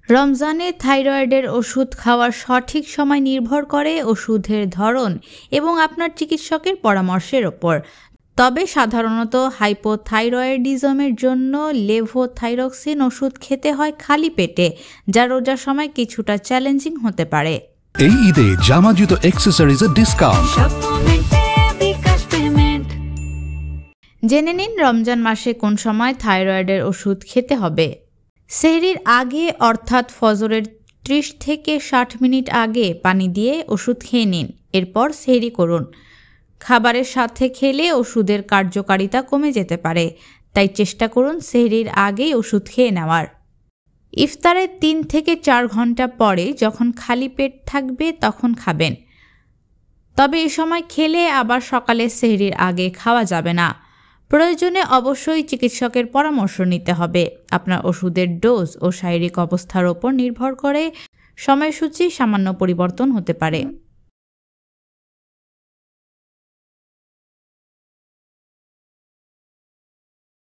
রমজানে থাইরয়েডের ওষুধ খাওয়ার সঠিক সময় নির্ভর করে ওষুধের ধরন এবং আপনার চিকিৎসকের পরামর্শের ওপর। তবে সাধারণত হাইপোথাইরয়েডিজমের জন্য লেভোথাইরক্সিন ওষুধ খেতে হয় খালি পেটে, যা রোজার সময় কিছুটা চ্যালেঞ্জিং হতে পারে। এই ঈদে জামা জুতো অ্যাক্সেসরিজের ডিসকাউন্ট। জেনে নিন রমজান মাসে কোন সময় থাইরয়েডের ওষুধ খেতে হবে। সেহরির আগে অর্থাৎ ফজরের 30 থেকে 60 মিনিট আগে পানি দিয়ে ওষুধ খেয়ে নিন। এরপর সেহরি করুন। খাবারের সাথে খেলে ওষুধের কার্যকারিতা কমে যেতে পারে, তাই চেষ্টা করুন সেহরির আগেই ওষুধ খেয়ে নেওয়ার। ইফতারের 3 থেকে 4 ঘন্টা পরে যখন খালি পেট থাকবে তখন খাবেন। তবে এই সময় খেলে আবার সকালে সেহরির আগে খাওয়া যাবে না। প্রয়োজনে অবশ্যই চিকিৎসকের পরামর্শ নিতে হবে। আপনার ওষুধের ডোজ ও শারীরিক অবস্থার ওপর নির্ভর করে সময়সূচি সামান্য পরিবর্তন হতে পারে।